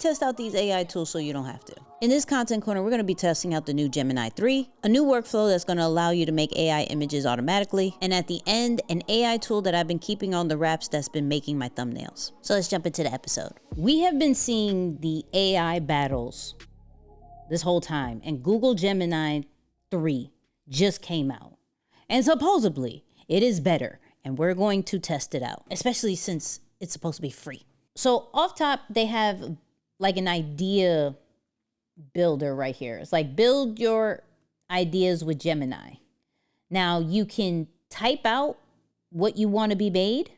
test out these AI tools so you don't have to. In this content corner, we're going to be testing out the new Gemini 3, a new workflow that's going to allow you to make AI images automatically, and at the end, an AI tool that I've been keeping on the wraps that's been making my thumbnails. So let's jump into the episode. We have been seeing the AI battles this whole time, and Google Gemini 3 just came out. And supposedly, it is better, and we're going to test it out, especially since it's supposed to be free. So off top, they have like an idea builder right here. It's like build your ideas with Gemini. Now you can type out what you want to be made,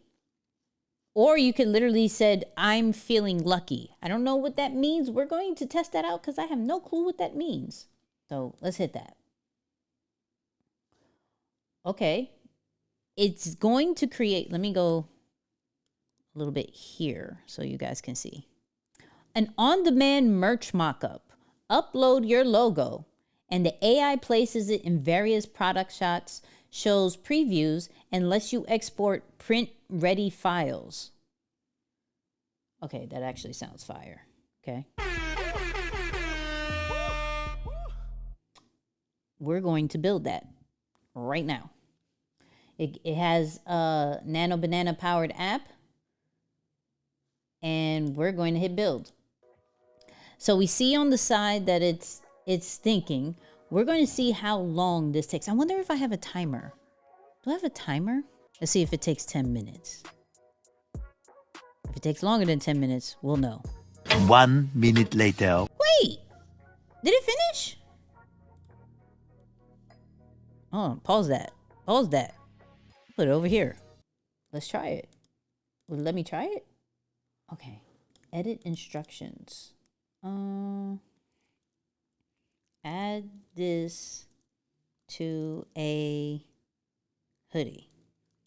or you can literally said, I'm feeling lucky. I don't know what that means. We're going to test that out because I have no clue what that means. So let's hit that. Okay. It's going to create, let me go a little bit here so you guys can see. An on-demand merch mockup. Upload your logo, and the AI places it in various product shots, shows previews, and lets you export print-ready files. Okay, that actually sounds fire. Okay. We're going to build that right now. It has a Nano Banana powered app, and we're going to hit build. So we see on the side that it's thinking. We're going to see how long this takes. I wonder if I have a timer. Do I have a timer? Let's see if it takes 10 minutes. If it takes longer than 10 minutes, we'll know. 1 minute later. Wait, did it finish? Oh, pause that. Pause that. Put it over here. Let's try it. Let me try it. Okay. Edit instructions. Add this to a hoodie,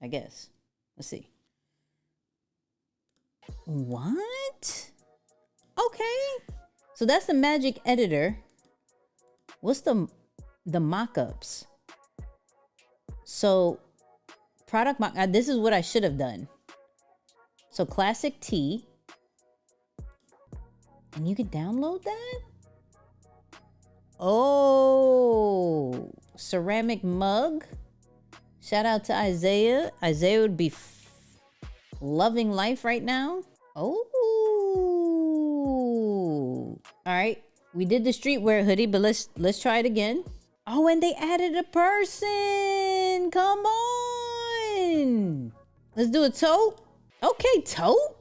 I guess. Let's see. What? Okay. So that's the magic editor. What's the mock-ups? So product mock, this is what I should have done. So classic tee. And you could download that? Oh, ceramic mug. Shout out to Isaiah. Isaiah would be loving life right now. Oh. All right. We did the streetwear hoodie, but let's try it again. Oh, and they added a person. Come on. Let's do a tote. Okay, tote.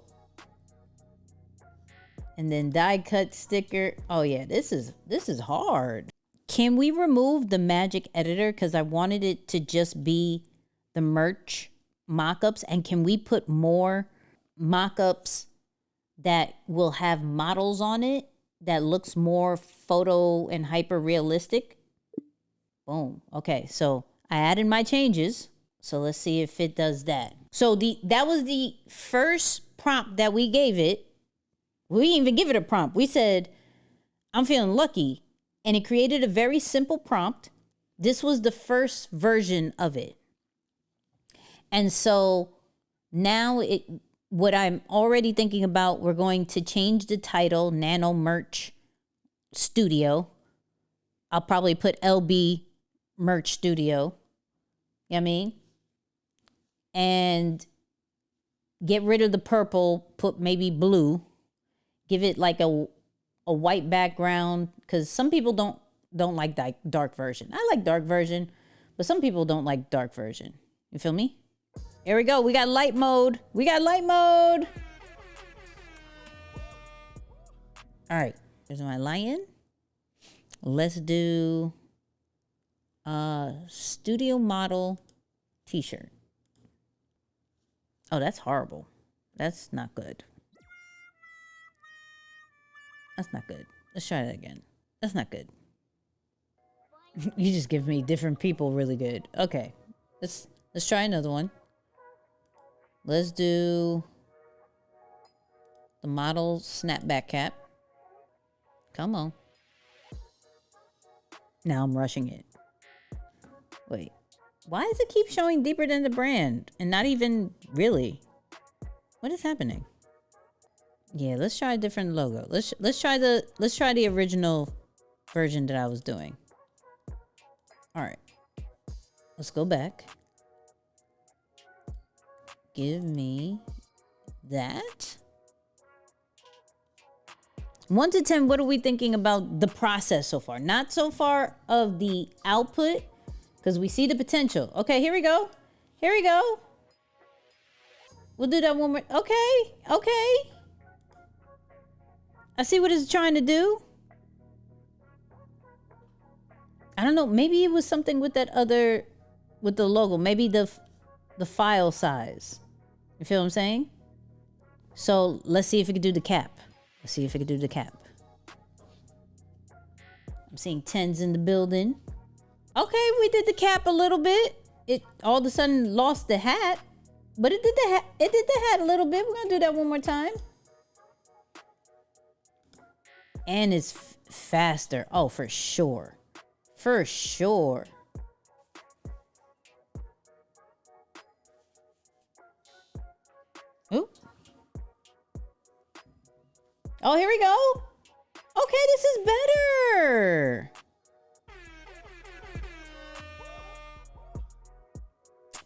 And then die cut sticker. Oh yeah, this is hard. Can we remove the magic editor? Because I wanted it to just be the merch mockups. And can we put more mockups that will have models on it that looks more photo and hyper realistic? Boom. Okay, so I added my changes. So let's see if it does that. So that was the first prompt that we gave it. We didn't even give it a prompt. We said, I'm feeling lucky. And it created a very simple prompt. This was the first version of it. And so now what I'm already thinking about, we're going to change the title, Nano Merch Studio. I'll probably put LB Merch Studio. You know what I mean? And get rid of the purple, put maybe blue. Give it like a white background, because some people don't like dark version. I like dark version, but some people don't like dark version. You feel me? Here we go. We got light mode. We got light mode. All right. Here's my lion. Let's do a studio model t-shirt. Oh, that's horrible. That's not good. That's not good. Let's try that again. That's not good. You just give me different people really good. Okay. Let's try another one. Let's do the model snapback cap. Come on. Now I'm rushing it. Wait. Why does it keep showing deeper than the brand? And not even really. What is happening? Yeah, let's try a different logo. Let's try the original version that I was doing. All right. Let's go back. Give me that. 1 to 10, what are we thinking about the process so far? Not so far of the output, because we see the potential. Okay, here we go. Here we go. We'll do that one more. Okay. I see what it's trying to do. I don't know. Maybe it was something with that other, with the logo. Maybe the file size. You feel what I'm saying? So let's see if it can do the cap. Let's see if it can do the cap. I'm seeing 10s in the building. Okay, we did the cap a little bit. It all of a sudden lost the hat, but it did the hat. It did the hat a little bit. We're gonna do that one more time. And it's faster. Oh, for sure. For sure. Ooh. Oh, here we go. Okay, this is better.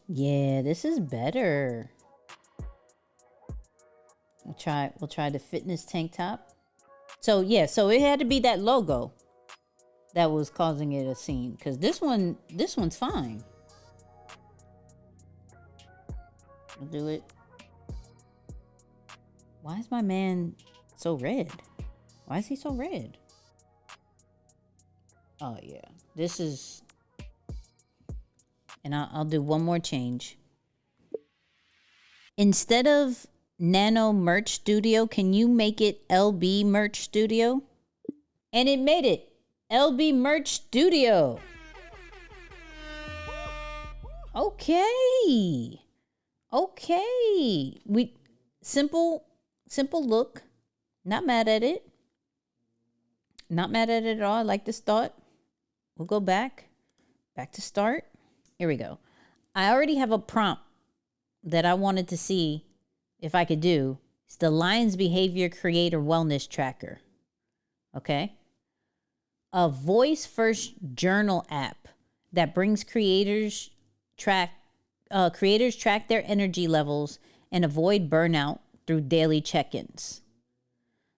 Yeah, this is better. We'll try the fitness tank top. So yeah, so it had to be that logo that was causing it a scene, because this one's fine. We'll do it. Why is my man so red? Why is he so red? Oh yeah, this is, and I'll do one more change. Instead of Nano Merch Studio, can you make it LB Merch Studio? And it made it LB Merch Studio. Okay. We simple look. Not mad at it. Not mad at it at all. I like this thought. We'll go back to start. Here we go. I already have a prompt that I wanted to see if I could do. It's the Lions Behavior Creator Wellness Tracker. Okay. A voice first journal app that brings creators track their energy levels and avoid burnout through daily check-ins.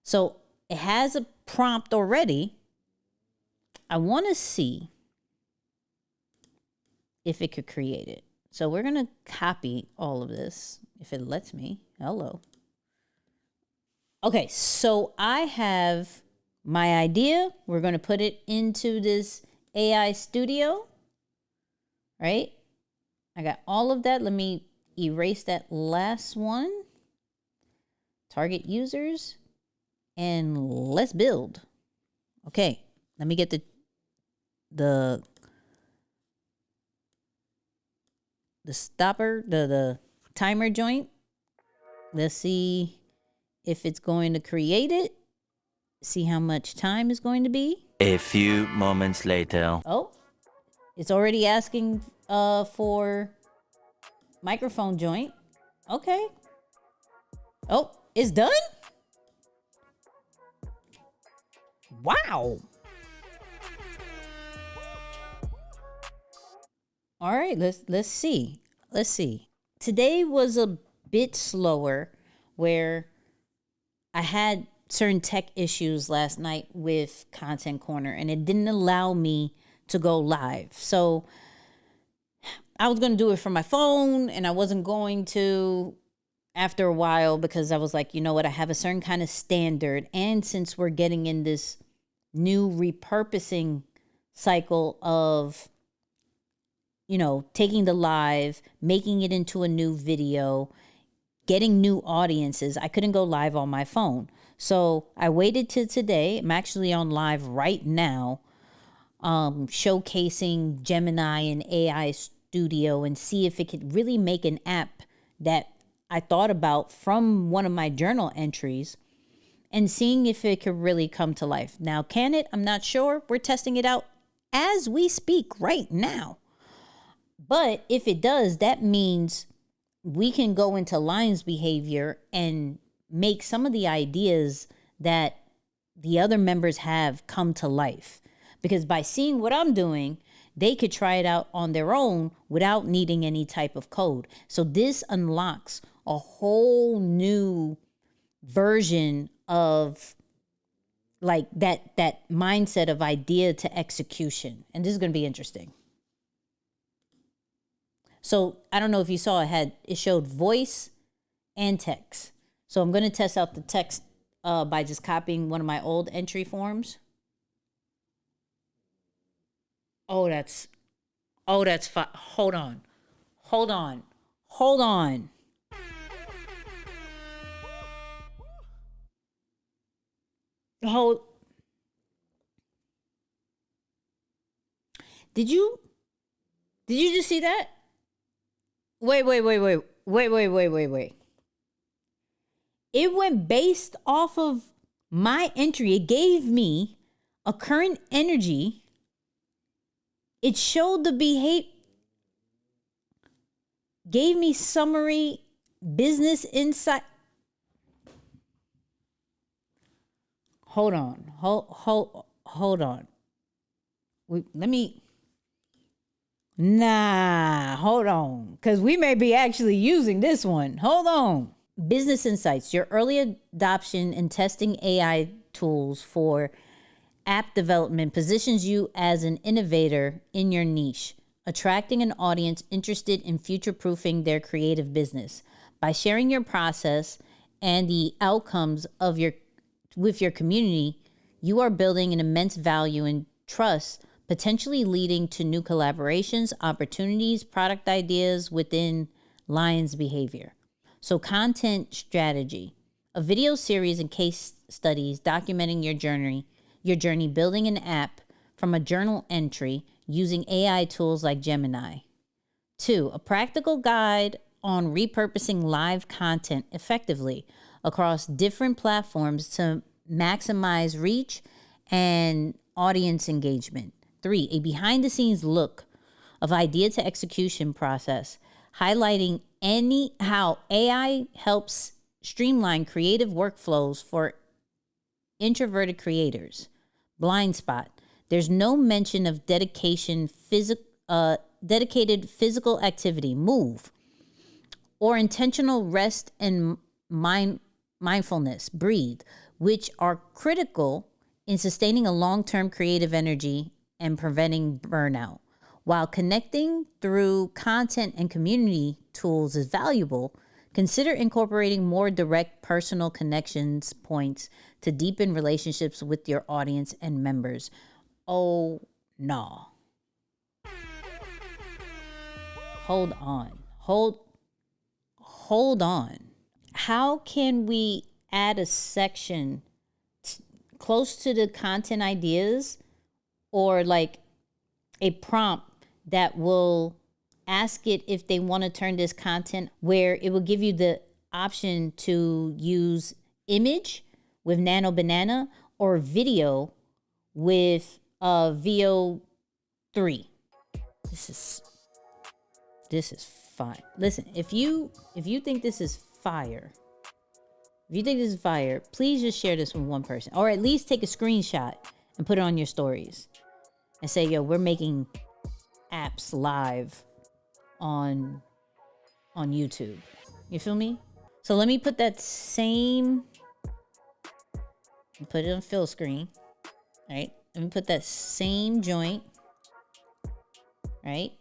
So it has a prompt already. I want to see if it could create it. So we're going to copy all of this if it lets me. Hello. Okay, so I have my idea. We're going to put it into this AI studio, right? I got all of that. Let me erase that last one. Target users. And let's build. Okay, let me get the stopper, the timer joint. Let's see if it's going to create it. See how much time is going to be. A few moments later. Oh, it's already asking for microphone joint. Okay. Oh, it's done? Wow. All right, let's see. Today was a bit slower, where I had certain tech issues last night with Content Corner, and it didn't allow me to go live. So I was going to do it from my phone, and I wasn't going to after a while, because I was like, you know what, I have a certain kind of standard. And since we're getting in this new repurposing cycle of, you know, taking the live, making it into a new video, getting new audiences, I couldn't go live on my phone. So I waited till today. I'm actually on live right now, showcasing Gemini and AI Studio, and see if it could really make an app that I thought about from one of my journal entries, and seeing if it could really come to life. Now, can it? I'm not sure. We're testing it out as we speak right now. But if it does, that means we can go into Lions Behavior and make some of the ideas that the other members have come to life. Because by seeing what I'm doing, they could try it out on their own without needing any type of code. So this unlocks a whole new version of like that mindset of idea to execution. And this is going to be interesting. So I don't know if you saw it showed voice and text. So I'm going to test out the text by just copying one of my old entry forms. Oh, that's fine. Hold on. Did you just see that? Wait. It went based off of my entry. It gave me a current energy. It showed the behavior, gave me summary, business insight. Hold on. Hold on. Hold on. Because we may be actually using this one. Hold on. Business insights. Your early adoption and testing AI tools for app development positions you as an innovator in your niche, attracting an audience interested in future-proofing their creative business. By sharing your process and the outcomes of with your community, you are building an immense value and trust, potentially leading to new collaborations, opportunities, product ideas within Lion's behavior. So content strategy, a video series and case studies documenting your journey building an app from a journal entry using AI tools like Gemini. 2, a practical guide on repurposing live content effectively across different platforms to maximize reach and audience engagement. 3, a behind-the-scenes look of idea to execution process, highlighting how AI helps streamline creative workflows for introverted creators. Blind spot. There's no mention of dedicated physical activity, move, or intentional rest and mindfulness, breathe, which are critical in sustaining a long-term creative energy and preventing burnout. While connecting through content and community tools is valuable, consider incorporating more direct personal connections points to deepen relationships with your audience and members. Oh, no. Hold on. How can we add a section close to the content ideas or like a prompt that will ask it if they want to turn this content where it will give you the option to use image with Nano Banana or video with VO3. This is fine. Listen, if you think this is fire, please just share this with one person, or at least take a screenshot and put it on your stories and say, yo, we're making apps live on YouTube. You feel me? So let me put that same, put it on fill screen, right? Let me put that same joint, right?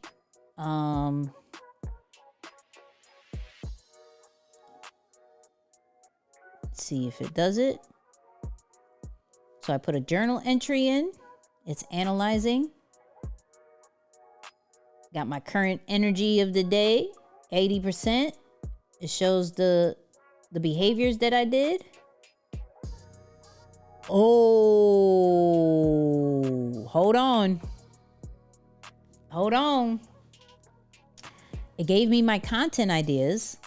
Let's see if it does it. So I put a journal entry in. It's analyzing. Got my current energy of the day, 80%. It shows the behaviors that I did. Oh, hold on. It gave me my content ideas,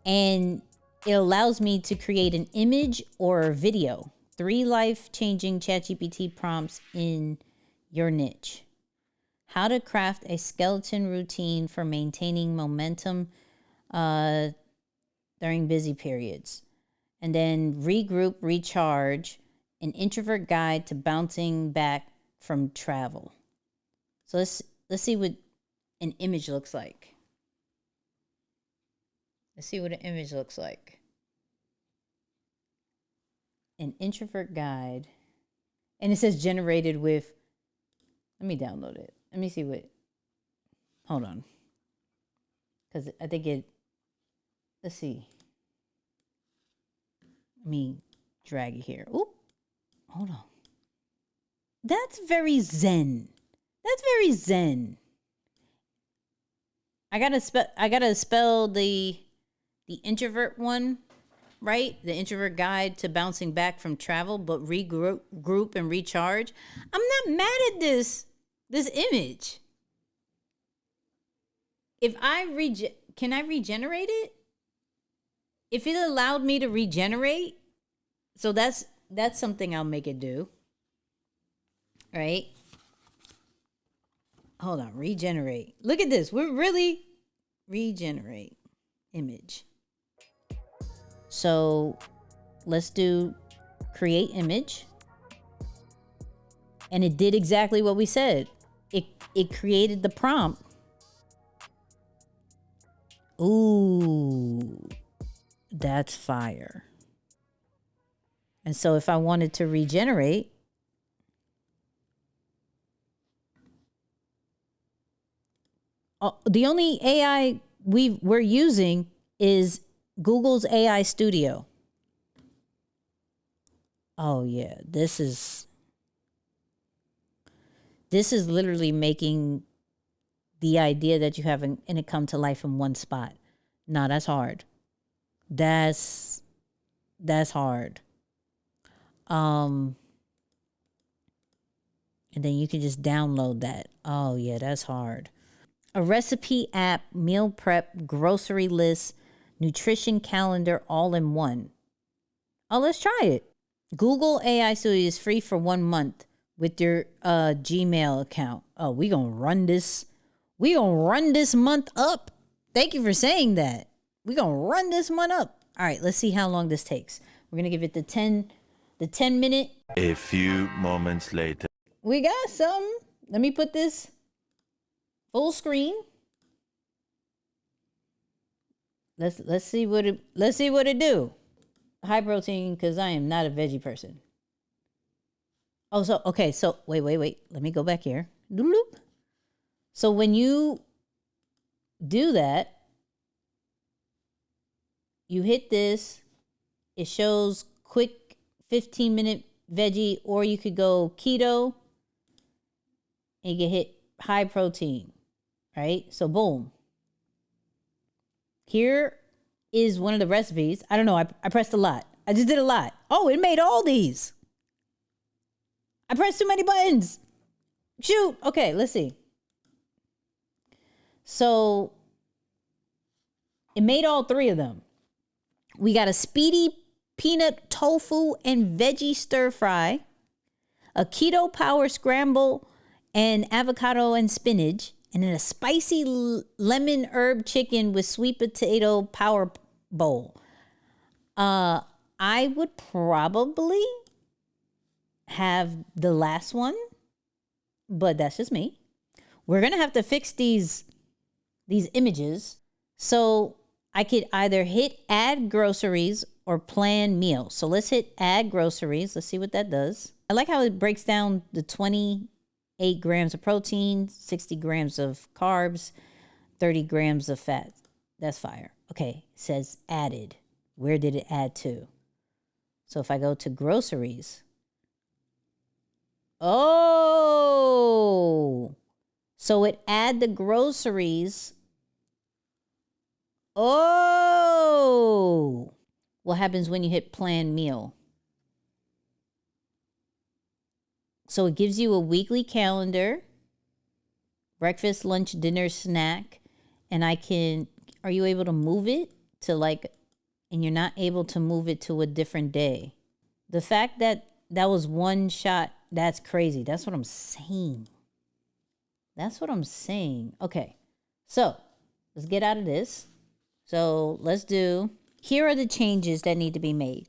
and it allows me to create an image or a video. 3 life-changing ChatGPT prompts in your niche. How to craft a skeleton routine for maintaining momentum during busy periods. And then regroup, recharge, an introvert guide to bouncing back from travel. So let's see what an image looks like. Let's see what an image looks like. An introvert guide. And it says generated with, let me download it. Let me see what, hold on. Because I think it, let's see. Let me drag it here. Oop, hold on. That's very zen. That's very zen. I gotta spell the introvert one, right? The introvert guide to bouncing back from travel, but regroup and recharge. I'm not mad at this image. If can I regenerate it? If it allowed me to regenerate, so that's something I'll make it do. Right? Hold on, regenerate. Look at this. We're really regenerate image. So let's do create image. And it did exactly what we said. It created the prompt. Ooh, that's fire. And so if I wanted to regenerate, the only AI we're using is Google's AI Studio. Oh yeah, this is literally making the idea that you have in it come to life in one spot. No, that's hard. That's hard. And then you can just download that. Oh yeah, that's hard. A recipe app, meal prep, grocery list, nutrition calendar, all in one. Oh, let's try it. Google AI Studio is free for 1 month with your Gmail account. Oh, we gonna run this. We gonna run this month up. Thank you for saying that. We gonna run this month up. All right, let's see how long this takes. We're gonna give it the 10 minute. A few moments later. We got some. Let me put this full screen. Let's see what it do. High protein, because I am not a veggie person. Oh, so okay, so wait. Let me go back here. Doop. So when you do that, you hit this, it shows quick 15-minute veggie, or you could go keto and you can hit high protein, right? So boom. Here is one of the recipes. I don't know. I pressed a lot. I just did a lot. Oh, it made all these. I pressed too many buttons. Shoot. Okay, let's see. So it made all 3 of them. We got a speedy peanut tofu and veggie stir fry, a keto power scramble, and avocado and spinach, and then a spicy lemon herb chicken with sweet potato power bowl. I would probably have the last one, but that's just me. We're gonna have to fix these images. So I could either hit add groceries or plan meal. So let's hit add groceries. Let's see what that does. I like how it breaks down the 28 grams of protein, 60 grams of carbs, 30 grams of fat. That's fire. Okay, it says added. Where did it add to? So if I go to groceries. Oh, so it add the groceries. Oh, what happens when you hit plan meal? So it gives you a weekly calendar, breakfast, lunch, dinner, snack, and are you able to move it to and you're not able to move it to a different day. The fact that was one shot, that's crazy. That's what I'm saying. Okay, so let's get out of this. So let's do here are the changes that need to be made.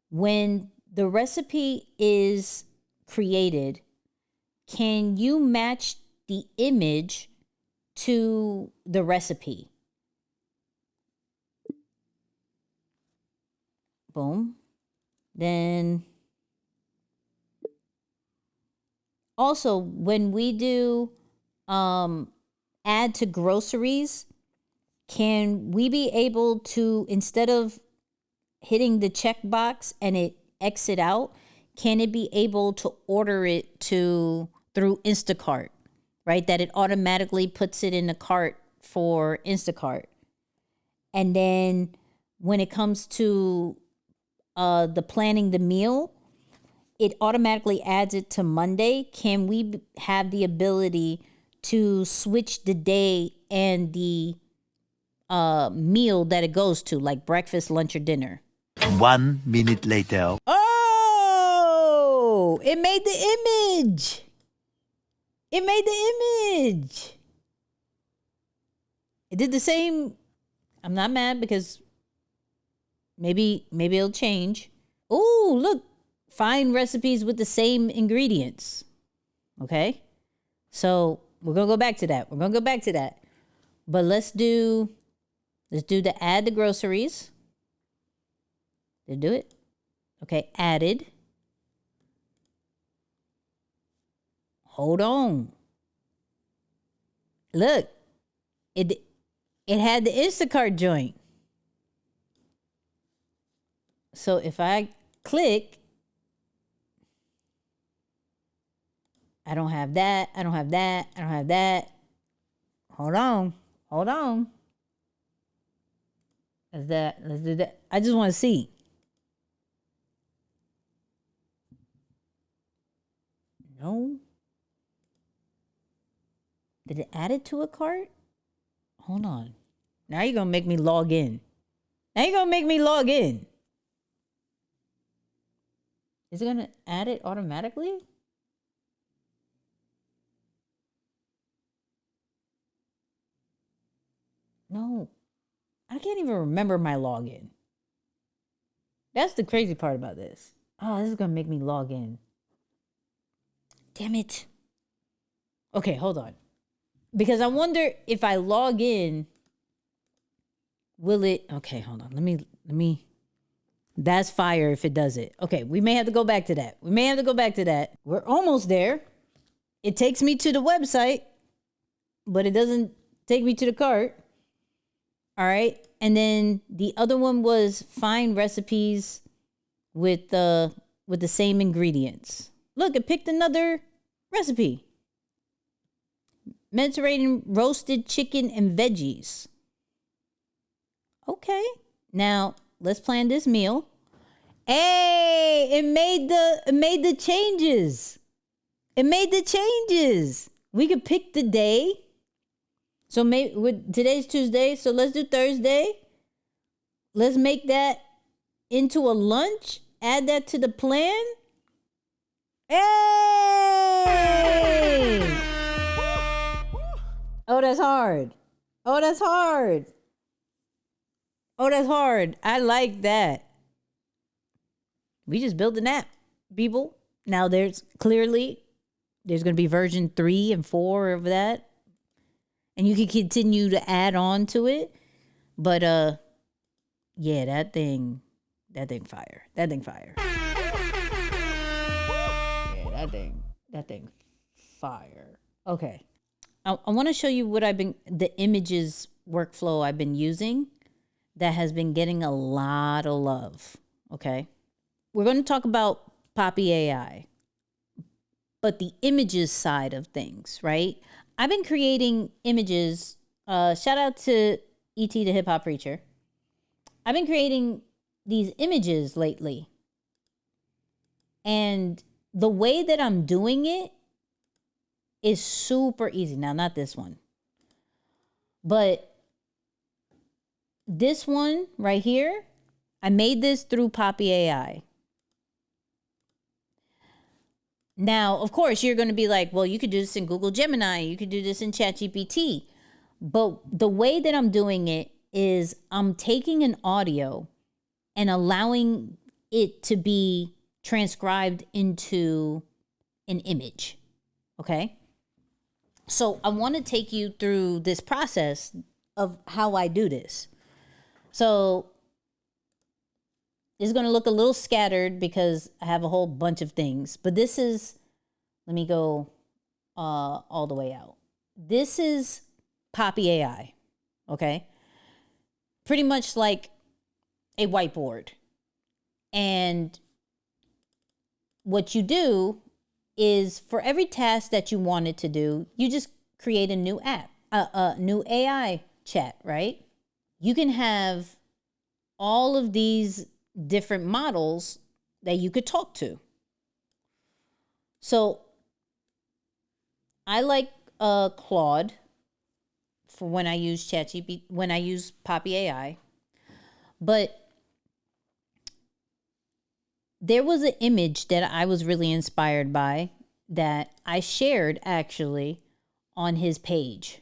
When the recipe is created, can you match the image to the recipe? Boom. Then also when we do add to groceries, can we be able to, instead of hitting the checkbox and it exit out, can it be able to order it through Instacart, right? That it automatically puts it in the cart for Instacart. And then when it comes to the planning the meal, it automatically adds it to Monday. Can we have the ability to switch the day and the meal that it goes to, like breakfast, lunch, or dinner? 1 minute later. Oh, it made the image. It made the image. It did the same. I'm not mad because maybe it'll change. Oh, look. Find recipes with the same ingredients. Okay. So we're going to go back to that. But let's do the add the groceries. Did do it? Okay, added. Hold on. Look, it had the Instacart joint. So if I click, I don't have that. Hold on. Let's do that. I just want to see. No. Did it add it to a cart? Hold on. Now you're going to make me log in. Is it going to add it automatically? No. I can't even remember my login. That's the crazy part about this. Oh, this is going to make me log in. Damn it. Okay, hold on. Because I wonder if I log in, will it... Okay, hold on. Let me... That's fire if it does it. Okay, we may have to go back to that. We're almost there. It takes me to the website, but it doesn't take me to the cart. All right. And then the other one was find recipes with the same ingredients. Look, it picked another recipe. Mediterranean roasted chicken and veggies. Okay. Now, let's plan this meal. Hey, it made the changes. We could pick the day. So today's Tuesday, so let's do Thursday. Let's make that into a lunch. Add that to the plan. Hey! Oh, that's hard. I like that. We just built an app, people. Now there's going to be version 3 and 4 of that. And you can continue to add on to it. But yeah, that thing fire. Yeah, that thing fire. Okay. I want to show you the images workflow I've been using that has been getting a lot of love. Okay. We're going to talk about Poppy AI, but the images side of things, right? I've been creating images. Shout out to E.T. the Hip Hop Preacher. I've been creating these images lately. And the way that I'm doing it is super easy. Now, not this one, but this one right here, I made this through Poppy AI. Now, of course, you're going to be like, well, you could do this in Google Gemini. You could do this in ChatGPT. But the way that I'm doing it is I'm taking an audio and allowing it to be transcribed into an image. Okay. So I want to take you through this process of how I do this. So it's going to look a little scattered because I have a whole bunch of things, but this is, let me go all the way out. This is Poppy AI. Okay. Pretty much like a whiteboard. And what you do is for every task that you wanted to do, you just create a new app, a new AI chat, right? You can have all of these different models that you could talk to. So I like Claude for when I use ChatGPT, when I use Poppy AI, but there was an image that I was really inspired by that I shared actually on his page.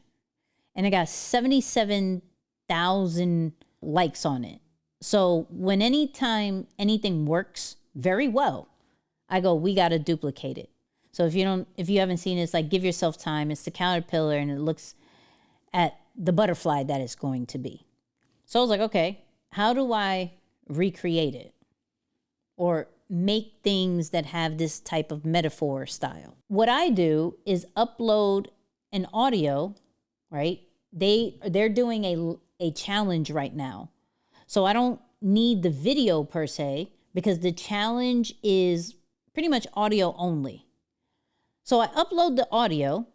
And I got 77,000 likes on it. So when anytime anything works very well, I go, we got to duplicate it. So if you haven't seen it, it's like, give yourself time. It's the caterpillar and it looks at the butterfly that it's going to be. So I was like, okay, how do I recreate it? Or make things that have this type of metaphor style. What I do is upload an audio, right? They're doing a challenge right now. So I don't need the video per se because the challenge is pretty much audio only. So I upload the audio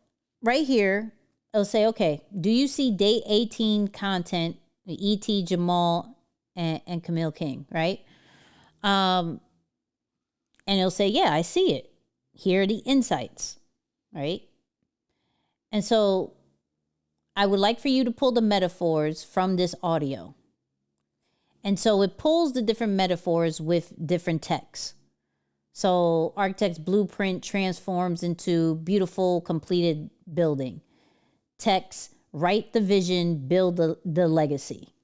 right here. It'll say, okay, do you see day 18 content, E.T. Jamal and Camille King, right? And it'll say, yeah, I see it. Here are the insights, right? And so I would like for you to pull the metaphors from this audio. And so it pulls the different metaphors with different texts. So architect's blueprint transforms into beautiful completed building. Text, write the vision, build the legacy.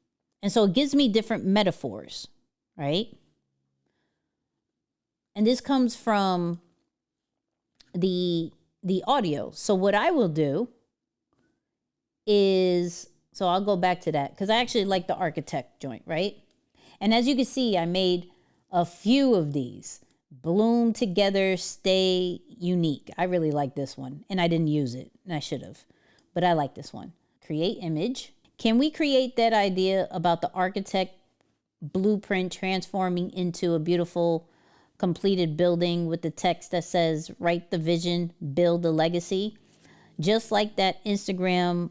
And so it gives me different metaphors, right? And this comes from the audio. So what I will do is, so I'll go back to that because I actually like the architect joint, right? And as you can see, I made a few of these. Bloom together, stay unique. I really like this one and I didn't use it and I should have, but I like this one. Create image. Can we create that idea about the architect blueprint transforming into a beautiful completed building with the text that says, write the vision, build the legacy? Just like that Instagram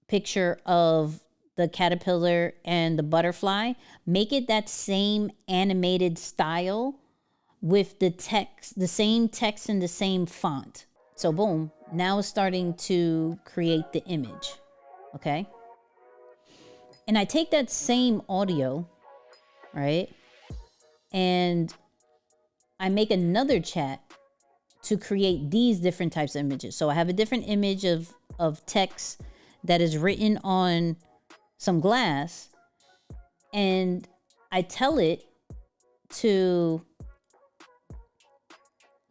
picture of the caterpillar and the butterfly, make it that same animated style with the text, the same text and the same font. So boom, now it's starting to create the image, okay? And I take that same audio, right? And I make another chat to create these different types of images. So I have a different image of text that is written on some glass, and I tell it to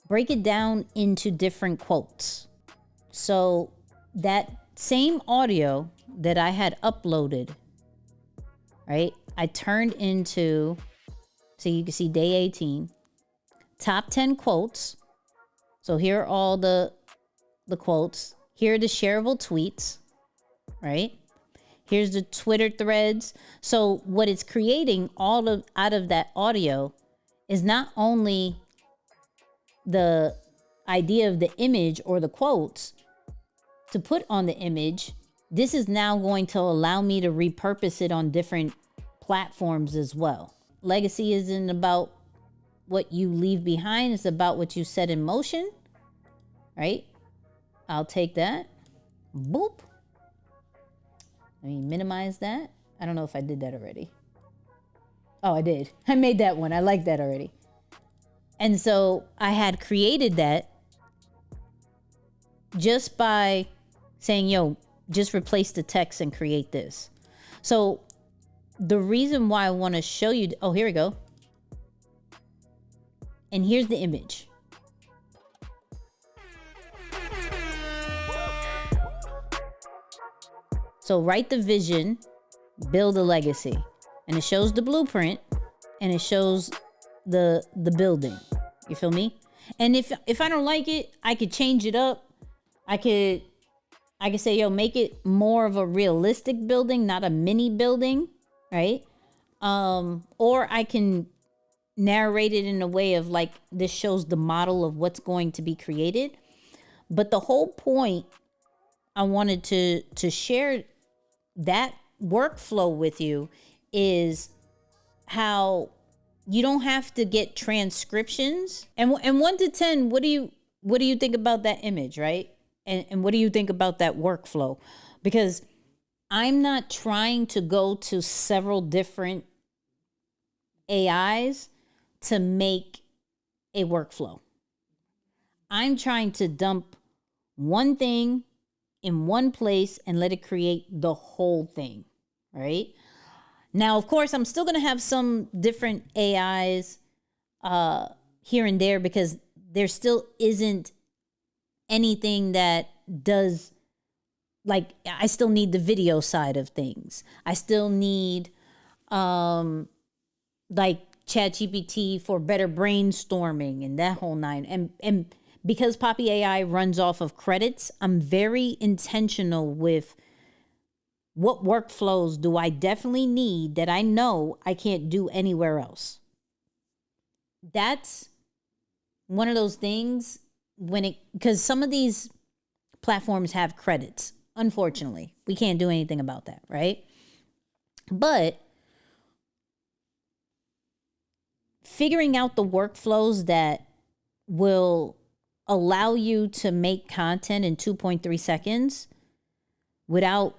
break it down into different quotes. So that same audio that I had uploaded, right? I turned into, so you can see day 18, top 10 quotes. So here are all the quotes. Here are the shareable tweets, right? Here's the Twitter threads. So what it's creating out of that audio is not only the idea of the image or the quotes to put on the image, this is now going to allow me to repurpose it on different platforms as well. Legacy isn't about what you leave behind, it's about what you set in motion, right? I'll take that. Boop. Let me minimize that. I don't know if I did that already. Oh, I did. I made that one. I like that already. And so I had created that just by saying, yo, just replace the text and create this. So the reason why I want to show you, oh, here we go. And here's the image. So write the vision, build a legacy. And it shows the blueprint and it shows the building. You feel me? And if I don't like it, I could change it up. I could say, yo, make it more of a realistic building, not a mini building, right? Or I can narrate it in a way of like, this shows the model of what's going to be created. But the whole point I wanted to share that workflow with you is how you don't have to get transcriptions. And 1 to 10, what do you think about that image, right? And what do you think about that workflow? Because I'm not trying to go to several different AIs to make a workflow. I'm trying to dump one thing in one place and let it create the whole thing, right? Now, of course, I'm still going to have some different AIs here and there because there still isn't anything that does, like, I still need the video side of things. I still need like ChatGPT for better brainstorming and that whole nine. And because Poppy AI runs off of credits, I'm very intentional with what workflows do I definitely need that I know I can't do anywhere else. That's one of those things because some of these platforms have credits. Unfortunately, we can't do anything about that, right? But figuring out the workflows that will allow you to make content in 2.3 seconds without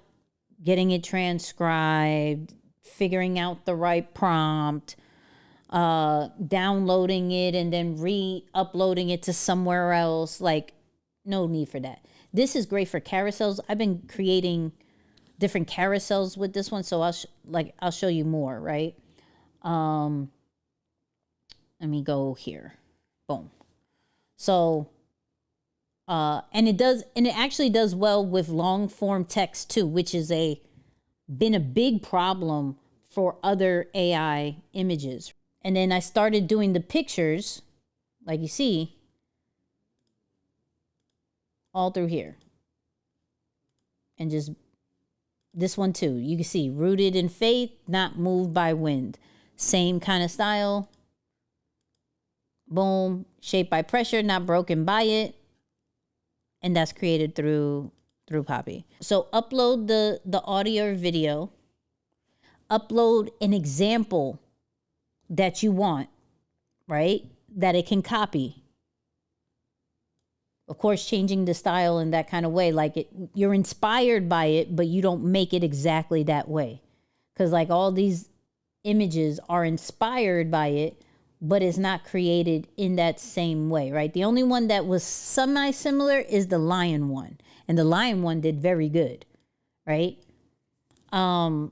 getting it transcribed, figuring out the right prompt, downloading it and then re-uploading it to somewhere else. Like, no need for that. This is great for carousels. I've been creating different carousels with this one, so I'll show you more, right? Let me go here. Boom. So and it actually does well with long form text too, which is been a big problem for other AI images. And then I started doing the pictures, like you see, all through here. And just this one too. You can see rooted in faith, not moved by wind. Same kind of style. Boom. Shaped by pressure, not broken by it. And that's created through Poppy. So upload the audio or video. Upload an example that you want, right? That it can copy. Of course, changing the style in that kind of way. Like you're inspired by it, but you don't make it exactly that way. Because like all these images are inspired by it, but it's not created in that same way, right? The only one that was semi-similar is the lion one. And the lion one did very good, right? And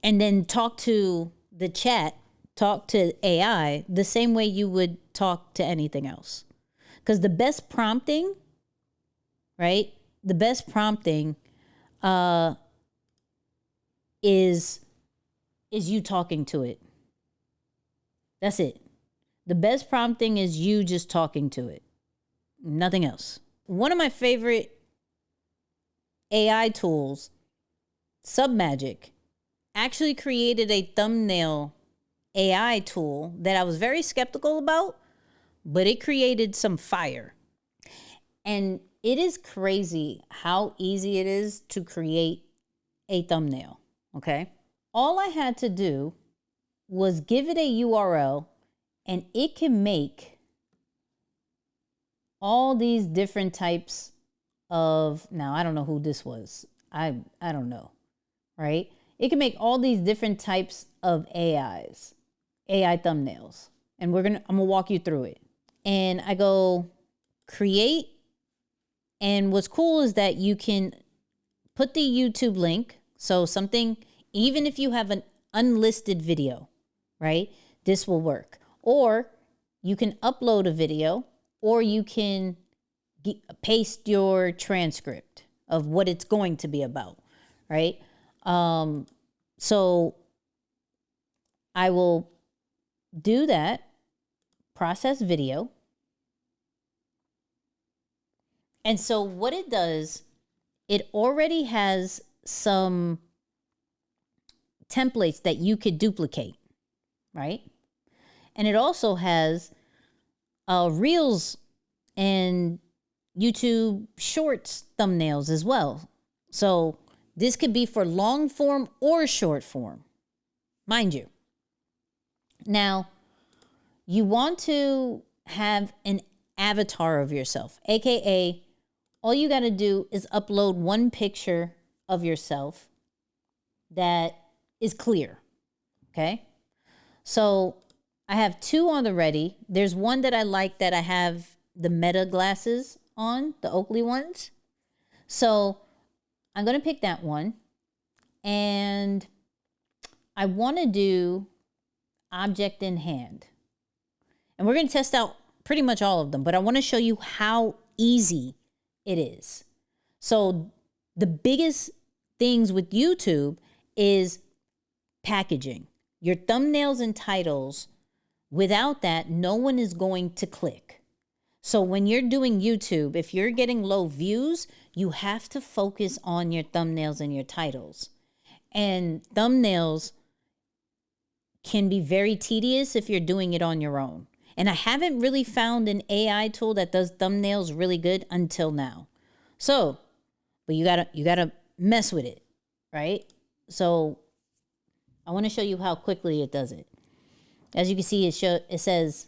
then talk to the chat, talk to AI the same way you would talk to anything else. Because the best prompting, right? The best prompting is you talking to it. That's it. The best prompting is you just talking to it. Nothing else. One of my favorite AI tools, Submagic, actually created a thumbnail AI tool that I was very skeptical about, but it created some fire. And it is crazy how easy it is to create a thumbnail, okay? All I had to do was give it a URL and it can make all these different types of, now I don't know who this was. I don't know, right? It can make all these different types of AI thumbnails. And I'm gonna walk you through it. And I go create. And what's cool is that you can put the YouTube link. So something Even if you have an unlisted video, right? This will work. Or you can upload a video, or you can paste your transcript of what it's going to be about, right? So I will do that, process video. And so what it does, it already has some templates that you could duplicate, right? And it also has Reels and YouTube Shorts thumbnails as well. So this could be for long form or short form, mind you. Now, you want to have an avatar of yourself, aka all you got to do is upload one picture of yourself that is clear. Okay. So I have two on the ready. There's one that I like that I have the Meta glasses on, the Oakley ones. So I'm going to pick that one. And I want to do object in hand. And we're going to test out pretty much all of them, but I want to show you how easy it is. So the biggest things with YouTube is packaging. Your thumbnails and titles, without that, no one is going to click. So when you're doing YouTube, if you're getting low views, you have to focus on your thumbnails and your titles. And thumbnails can be very tedious if you're doing it on your own. And I haven't really found an AI tool that does thumbnails really good until now. So, but you gotta mess with it, right? So I want to show you how quickly it does it. As you can see, it says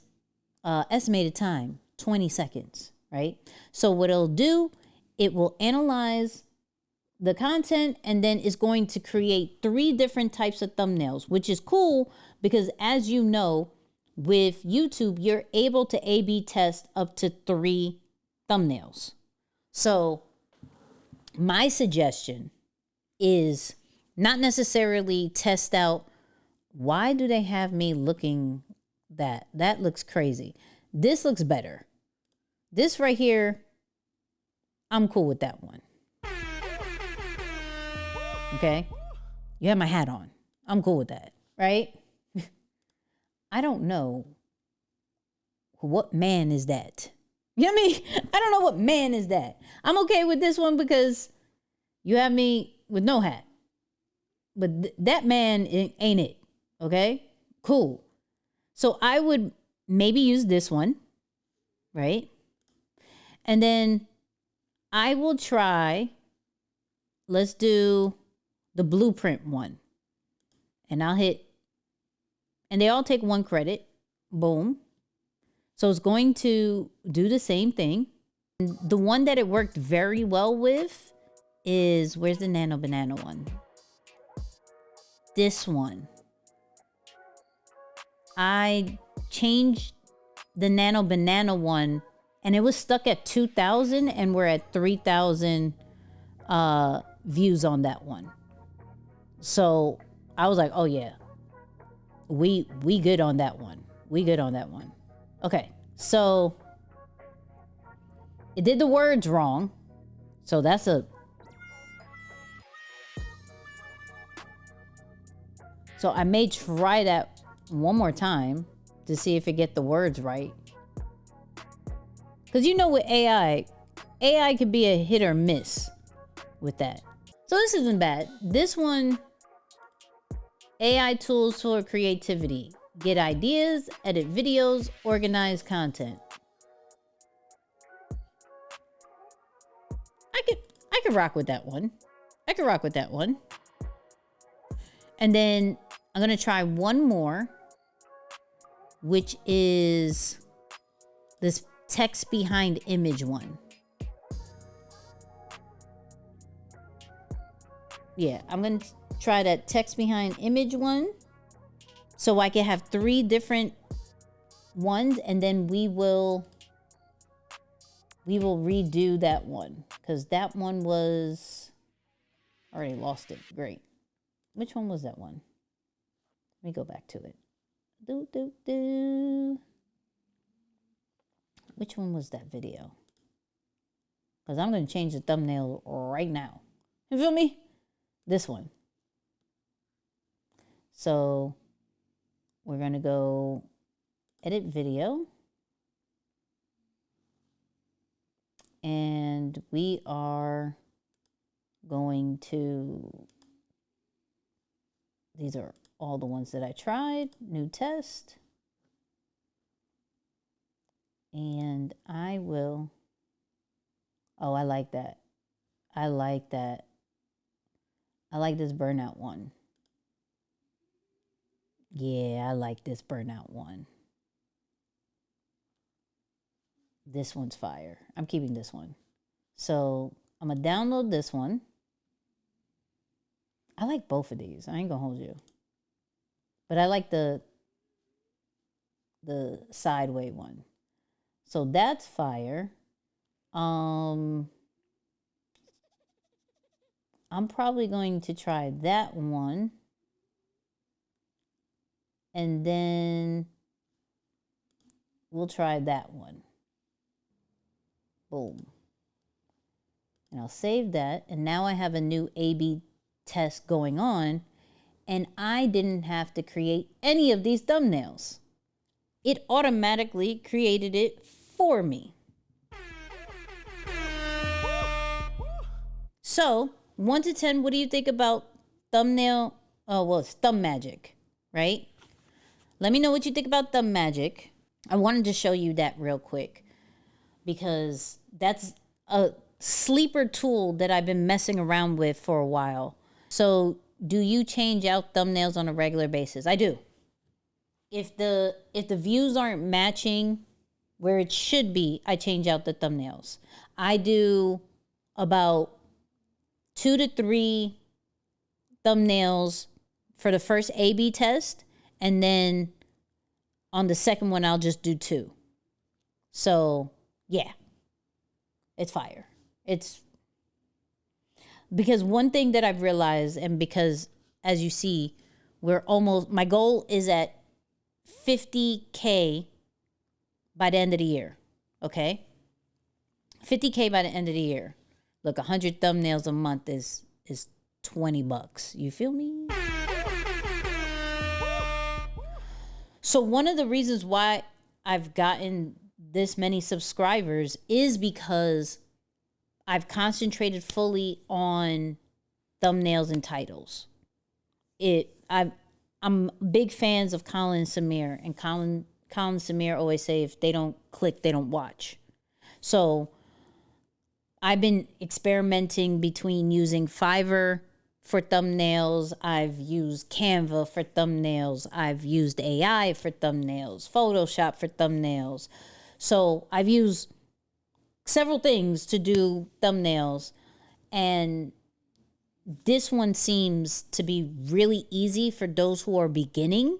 estimated time, 20 seconds, right? So what it'll do, it will analyze the content and then it's going to create 3 different types of thumbnails, which is cool because as you know, with YouTube, you're able to A/B test up to 3 thumbnails. So my suggestion is not necessarily test out, why do they have me looking that? That looks crazy. This looks better. This right here, I'm cool with that one. Okay? You have my hat on. I'm cool with that, right? I don't know what man is that. You know what I mean? I don't know what man is that. I'm okay with this one because you have me with no hat. But that man ain't it. Okay? Cool. So I would maybe use this one, right? And then I will try, let's do the blueprint one. And I'll hit, and they all take 1 credit. Boom. So it's going to do the same thing. And the one that it worked very well with is, where's the Nano Banana one? This one. I changed the Nano Banana one and it was stuck at 2,000 and we're at 3,000 views on that one. So I was like, oh yeah, we good on that one. We good on that one. Okay, so it did the words wrong. So that's a... So I may try that one more time to see if it get the words right. Because you know with AI could be a hit or miss with that. So this isn't bad. This one, AI tools for creativity. Get ideas, edit videos, organize content. I could rock with that one. I could rock with that one. And then I'm going to try one more, which is this text behind image one. Yeah, I'm going to try that text behind image one. So I can have 3 different ones and then we will redo that one. Because that one was... I already lost it. Great. Which one was that one? Let me go back to it. Which one was that video? Because I'm going to change the thumbnail right now. You feel me? This one. So we're going to go edit video. And we are going to, these are all the ones that I tried. New test. And I will, oh, I like that. I like that. I like this burnout one. Yeah, I like this burnout one. This one's fire. I'm keeping this one. So I'm going to download this one. I like both of these. I ain't going to hold you. But I like the sideway one. So that's fire. I'm probably going to try that one. And then we'll try that one. Boom. And I'll save that. And now I have a new A/B test going on. And I didn't have to create any of these thumbnails. It automatically created it for me. So, 1 to 10, what do you think about thumbnail? Oh, well, it's Submagic, right? Let me know what you think about Submagic. I wanted to show you that real quick because that's a sleeper tool that I've been messing around with for a while. So, do you change out thumbnails on a regular basis? I do. If the views aren't matching where it should be, I change out the thumbnails. I do about 2 to 3 thumbnails for the first A/B test, and then on the second one, I'll just do 2. So, yeah, it's fire. It's because one thing that I've realized, and because as you see, my goal is at 50K by the end of the year. Okay? 50K by the end of the year. Look, 100 thumbnails a month is $20. You feel me? So one of the reasons why I've gotten this many subscribers is because I've concentrated fully on thumbnails and titles. I'm big fans of Colin and Samir, and Colin and Samir always say if they don't click, they don't watch. So I've been experimenting between using Fiverr for thumbnails. I've used Canva for thumbnails. I've used AI for thumbnails, Photoshop for thumbnails. So I've used several things to do thumbnails, and this one seems to be really easy for those who are beginning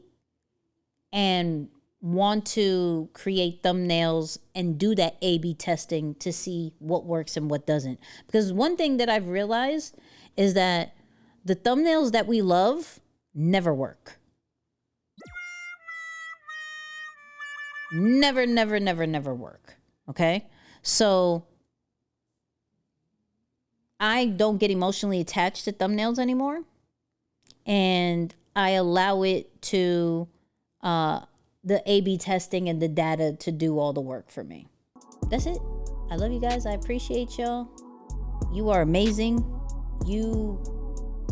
and want to create thumbnails and do that A/B testing to see what works and what doesn't. Because one thing that I've realized is that the thumbnails that we love never work. Never, never, never, never work. Okay? So I don't get emotionally attached to thumbnails anymore. And I allow it to the A/B testing and the data to do all the work for me. That's it. I love you guys. I appreciate y'all. You are amazing. You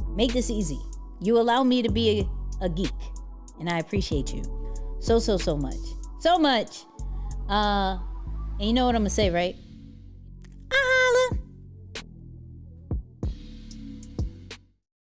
make this easy. You allow me to be a geek. And I appreciate you so much. So much. And you know what I'm going to say, right?